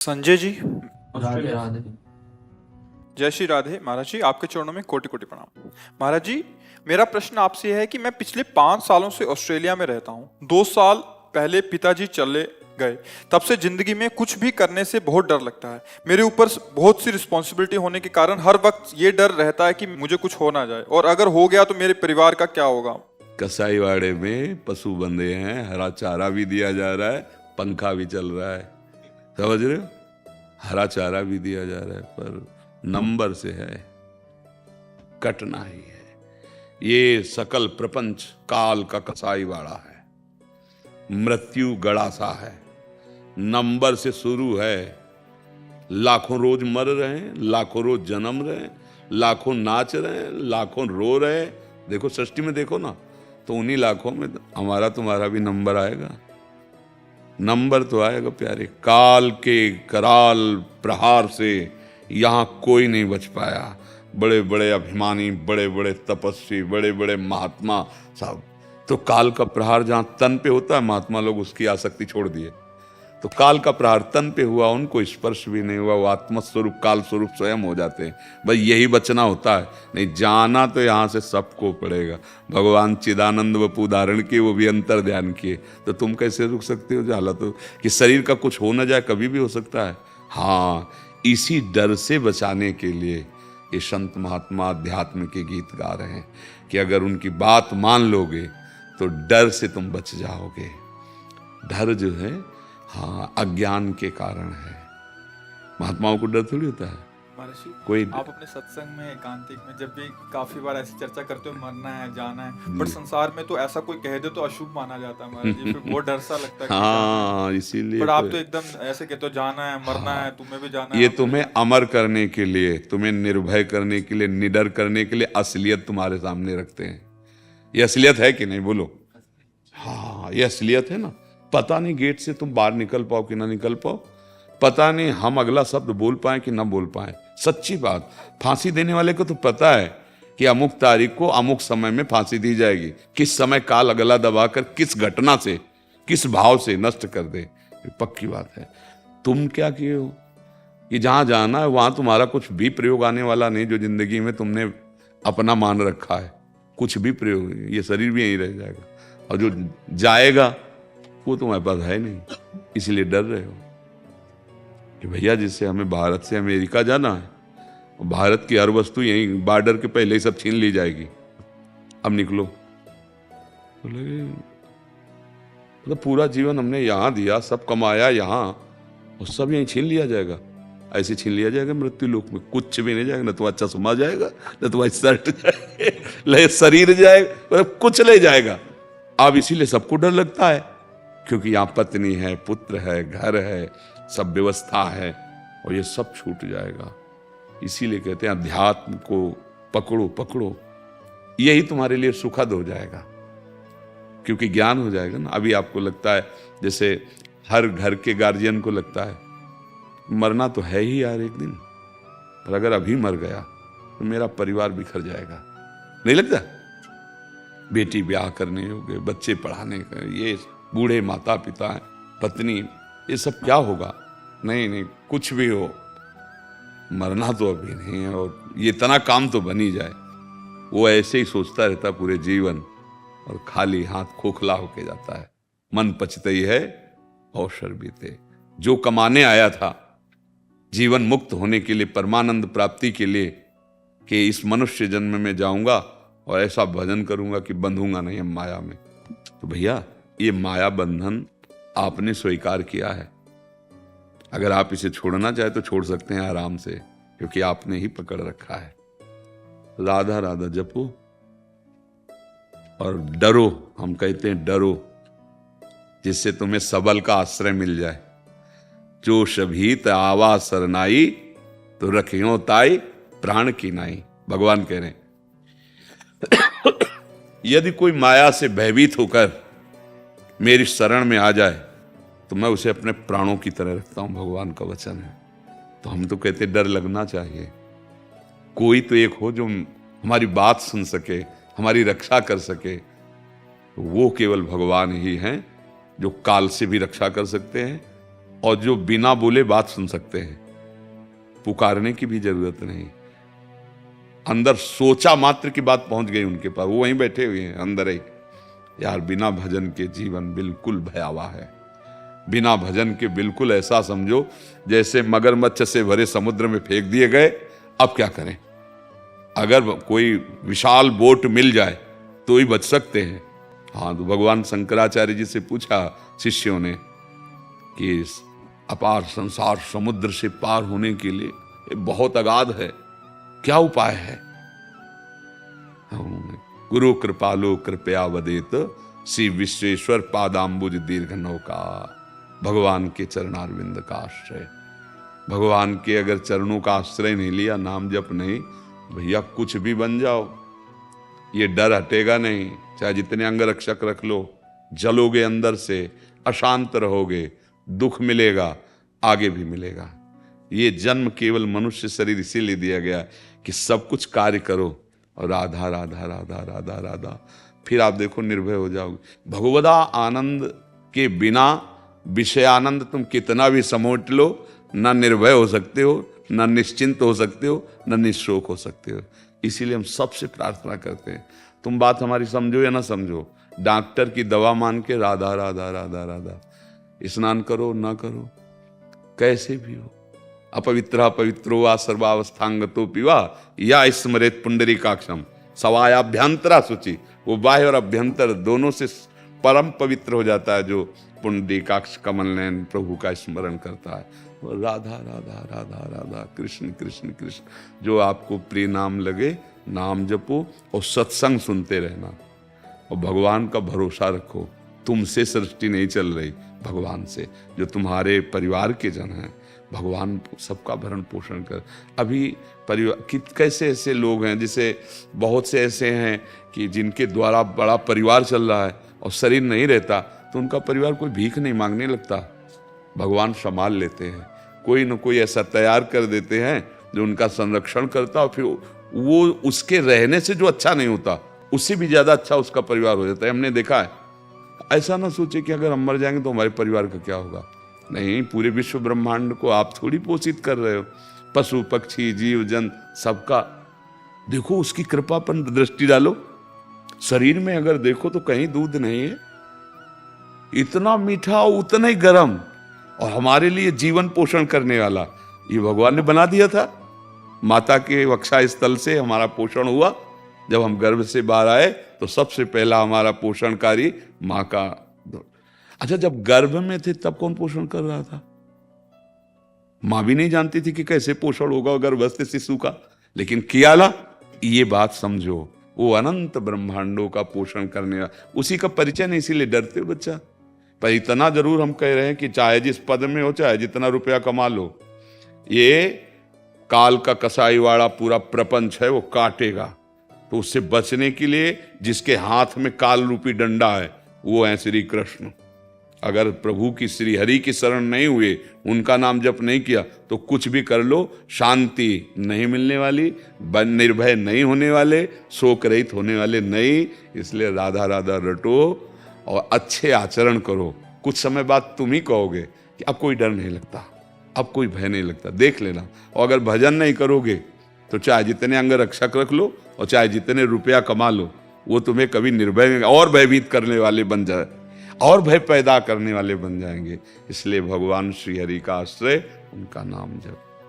संजय जी, राधे राधे। जय श्री राधे। महाराज जी, आपके चरणों में कोटि कोटि प्रणाम। महाराज जी, मेरा प्रश्न आपसे है कि मैं पिछले 5 सालों से ऑस्ट्रेलिया में रहता हूँ। 2 साल पहले पिताजी चले गए। तब से जिंदगी में कुछ भी करने से बहुत डर लगता है। मेरे ऊपर बहुत सी रिस्पॉन्सिबिलिटी होने के कारण हर वक्त ये डर रहता है कि मुझे कुछ हो ना जाए, और अगर हो गया तो मेरे परिवार का क्या होगा। कसाईवाड़े में पशु बंधे हैं, हरा चारा भी दिया जा रहा है, पंखा भी चल रहा है, समझ रहे हो। हरा चारा भी दिया जा रहा है, पर नंबर से है, कटना ही है। ये सकल प्रपंच काल का कसाईवाड़ा है, मृत्यु गड़ासा है, नंबर से शुरू है। लाखों रोज मर रहे हैं, लाखों रोज जन्म रहे हैं, लाखों नाच रहे हैं, लाखों रो रहे हैं। देखो सृष्टि में देखो ना, तो उन्हीं लाखों में हमारा तुम्हारा भी नंबर आएगा। नंबर तो आएगा प्यारे। काल के कराल प्रहार से यहाँ कोई नहीं बच पाया। बड़े बड़े अभिमानी, बड़े बड़े तपस्वी, बड़े बड़े महात्मा साहब, तो काल का प्रहार जहाँ तन पे होता है, महात्मा लोग उसकी आसक्ति छोड़ दिए। तो काल का प्रहार तन पे हुआ, उनको स्पर्श भी नहीं हुआ, वो आत्मस्वरूप काल स्वरूप स्वयं हो जाते हैं। भाई यही बचना होता है, नहीं जाना तो यहाँ से सबको पड़ेगा। भगवान चिदानंद वपु धारण किए, वो भी अंतर ध्यान किए, तो तुम कैसे रुक सकते हो जाला तो कि शरीर का कुछ हो न जाए, कभी भी हो सकता है। हाँ, इसी डर से बचाने के लिए ये संत महात्मा अध्यात्म के गीत गा रहे हैं कि अगर उनकी बात मान लोगे तो डर से तुम बच जाओगे। डर जो है, हाँ, अज्ञान के कारण है। महात्माओं को डर थोड़ी होता है महाराज जी, कोई। आप अपने सत्संग में, एकांतिक में जब भी काफी बार ऐसी चर्चा करते हो, मरना है, जाना है, बट संसार में तो ऐसा कोई कह दे तो अशुभ माना जाता है महाराज जी, फिर बहुत डर सा लगता है कि हाँ, इसीलिए बट आप तो एकदम ऐसे कहते हो, जाना है, मरना है, तुम्हें भी जाना है। ये तुम्हें अमर करने के लिए, तुम्हें निर्भय करने के लिए, निडर करने के लिए असलियत तुम्हारे सामने रखते हैं। ये असलियत है कि नहीं, बोलो। हाँ, ये असलियत है ना। पता नहीं गेट से तुम बाहर निकल पाओ कि ना निकल पाओ, पता नहीं हम अगला शब्द बोल पाए कि ना बोल पाए। सच्ची बात, फांसी देने वाले को तो पता है कि अमुक तारीख को अमुक समय में फांसी दी जाएगी, किस समय काल अगला दबाकर किस घटना से, किस भाव से नष्ट कर दे, ये पक्की बात है। तुम क्या किए हो कि जहां जाना है वहां तुम्हारा कुछ भी प्रयोग आने वाला नहीं। जो जिंदगी में तुमने अपना मान रखा है, कुछ भी प्रयोग, ये शरीर भी यहीं रह जाएगा, और जो जाएगा वो तुम्हारे पास है नहीं। इसलिए डर रहे हो कि भैया जिससे हमें भारत से अमेरिका जाना है, भारत की हर वस्तु यहीं बॉर्डर के पहले ही सब छीन ली जाएगी, अब निकलो। बोले मतलब पूरा जीवन हमने यहाँ दिया, सब कमाया यहाँ, और सब यहीं छीन लिया जाएगा। ऐसे छीन लिया जाएगा मृत्यु लोक में, कुछ भी नहीं जाएगा। न तो अच्छा सुमा जाएगा, न तो शर्ट जाएगा, शरीर जाएगा, मतलब कुछ ले जाएगा। अब इसीलिए सबको डर लगता है, क्योंकि यहाँ पत्नी है, पुत्र है, घर है, सब व्यवस्था है, और ये सब छूट जाएगा। इसीलिए कहते हैं अध्यात्म को पकड़ो पकड़ो, यही तुम्हारे लिए सुखद हो जाएगा, क्योंकि ज्ञान हो जाएगा ना। अभी आपको लगता है, जैसे हर घर के गार्जियन को लगता है मरना तो है ही यार एक दिन, पर अगर अभी मर गया तो मेरा परिवार बिखर जाएगा, नहीं लगता। बेटी ब्याह करने होगे, बच्चे पढ़ाने का, ये बूढ़े माता पिता हैं, पत्नी, ये सब क्या होगा। नहीं नहीं, कुछ भी हो, मरना तो अभी नहीं है, और ये इतना काम तो बन ही जाए। वो ऐसे ही सोचता रहता पूरे जीवन, और खाली हाथ खोखला होके जाता है। मन पचते ही है अवसर बीते। जो कमाने आया था जीवन मुक्त होने के लिए, परमानंद प्राप्ति के लिए, कि इस मनुष्य जन्म में जाऊंगा और ऐसा भजन करूंगा कि बंधूंगा नहीं माया में, तो भैया ये माया बंधन आपने स्वीकार किया है। अगर आप इसे छोड़ना चाहे तो छोड़ सकते हैं आराम से, क्योंकि आपने ही पकड़ रखा है। राधा राधा जपो और डरो। हम कहते हैं डरो, जिससे तुम्हें सबल का आश्रय मिल जाए। जो शभीत आवा सरनाई, तो रखियो ताई प्राण की नाई। भगवान कह रहे हैं यदि कोई माया से भयभीत होकर मेरी शरण में आ जाए तो मैं उसे अपने प्राणों की तरह रखता हूं, भगवान का वचन है। तो हम तो कहते डर लगना चाहिए। कोई तो एक हो जो हमारी बात सुन सके, हमारी रक्षा कर सके, तो वो केवल भगवान ही हैं जो काल से भी रक्षा कर सकते हैं और जो बिना बोले बात सुन सकते हैं, पुकारने की भी जरूरत नहीं, अंदर सोचा मात्र की बात पहुंच गई उनके पास, वो वहीं बैठे हुए हैं अंदर ही। यार बिना भजन के जीवन बिल्कुल भयावह है। बिना भजन के बिल्कुल ऐसा समझो जैसे मगरमच्छ से भरे समुद्र में फेंक दिए गए। अब क्या करें? अगर कोई विशाल बोट मिल जाए तो ही बच सकते हैं। हाँ, तो भगवान शंकराचार्य जी से पूछा शिष्यों ने कि इस अपार संसार समुद्र से पार होने के लिए ये बहुत अगाध है, क्या उपाय है? गुरु कृपालो कृपया वदेत श्री विश्वेश्वर पादाम्बुज दीर्घ नौका। भगवान के चरणारविंद का आश्रय, भगवान के अगर चरणों का आश्रय नहीं लिया, नाम जप नहीं, भैया कुछ भी बन जाओ, ये डर हटेगा नहीं। चाहे जितने अंगरक्षक रख लो, जलोगे अंदर से, अशांत रहोगे, दुख मिलेगा, आगे भी मिलेगा। ये जन्म केवल मनुष्य शरीर इसीलिए दिया गया कि सब कुछ कार्य करो और राधा राधा राधा राधा राधा, फिर आप देखो निर्भय हो जाओगे। भगवदा आनंद के बिना विषयानंद तुम कितना भी समेट लो, ना निर्भय हो सकते हो, ना निश्चिंत हो सकते हो, ना निशोक हो सकते हो। इसीलिए हम सबसे प्रार्थना करते हैं, तुम बात हमारी समझो या ना समझो, डॉक्टर की दवा मान के राधा राधा राधा राधा, स्नान करो ना करो, कैसे भी हो, अपवित्र पवित्रो वा सर्वावस्थांगतो पिवा या स्मरेत पुंडरीकाक्षम सवायाभ्यंतरा शुचि। वो बाह्य और अभ्यंतर दोनों से परम पवित्र हो जाता है जो पुंडरीकाक्ष कमल नयन प्रभु का स्मरण करता है। वो राधा राधा राधा राधा, कृष्ण कृष्ण कृष्ण। जो आपको प्रिय नाम लगे, नाम जपो और सत्संग सुनते रहना और भगवान का भरोसा रखो। तुमसे सृष्टि नहीं चल रही, भगवान से। जो तुम्हारे परिवार के जन हैं, भगवान सबका भरण पोषण कर। अभी परिवार कैसे ऐसे लोग हैं, जिसे बहुत से ऐसे हैं कि जिनके द्वारा बड़ा परिवार चल रहा है और शरीर नहीं रहता, तो उनका परिवार कोई भीख नहीं मांगने लगता, भगवान संभाल लेते हैं। कोई न कोई ऐसा तैयार कर देते हैं जो उनका संरक्षण करता, और फिर वो उसके रहने से जो अच्छा नहीं होता, उससे भी ज्यादा अच्छा उसका परिवार हो जाता है। हमने देखा है। ऐसा ना सोचे कि अगर हम मर जाएंगे तो हमारे परिवार का क्या होगा। नहीं, पूरे विश्व ब्रह्मांड को आप थोड़ी पोषित कर रहे हो, पशु पक्षी जीव जन सबका। देखो उसकी कृपा पर दृष्टि डालो। शरीर में अगर देखो तो कहीं दूध नहीं है, इतना मीठा उतना ही गर्म, और हमारे लिए जीवन पोषण करने वाला ये भगवान ने बना दिया था। माता के वक्षा स्थल से हमारा पोषण हुआ। जब हम गर्भ से बाहर आए तो सबसे पहला हमारा पोषणकारी माँ का। अच्छा, जब गर्भ में थे तब कौन पोषण कर रहा था? माँ भी नहीं जानती थी कि कैसे पोषण होगा गर्भस्थ शिशु का, लेकिन किया ला। ये बात समझो, वो अनंत ब्रह्मांडों का पोषण करने वाला, उसी का परिचय नहीं, इसीलिए डरते हो बच्चा। पर इतना जरूर हम कह रहे हैं कि चाहे जिस पद में हो, चाहे जितना रुपया कमा लो, ये काल का कसाईवाड़ा पूरा प्रपंच है, वो काटेगा। तो उससे बचने के लिए जिसके हाथ में काल रूपी डंडा है, वो है श्री कृष्ण। अगर प्रभु की श्री हरि की शरण नहीं हुए, उनका नाम जप नहीं किया, तो कुछ भी कर लो, शांति नहीं मिलने वाली, निर्भय नहीं होने वाले, शोक रहित होने वाले नहीं। इसलिए राधा राधा रटो और अच्छे आचरण करो। कुछ समय बाद तुम ही कहोगे कि अब कोई डर नहीं लगता, अब कोई भय नहीं लगता। देख लेना। और अगर भजन नहीं करोगे तो चाहे जितने अंग रक्षक रख लो और चाहे जितने रुपया कमा लो, वो तुम्हें कभी निर्भय और भयभीत करने वाले बन जाए, और भय पैदा करने वाले बन जाएंगे। इसलिए भगवान श्री हरि का आश्रय, उनका नाम जप।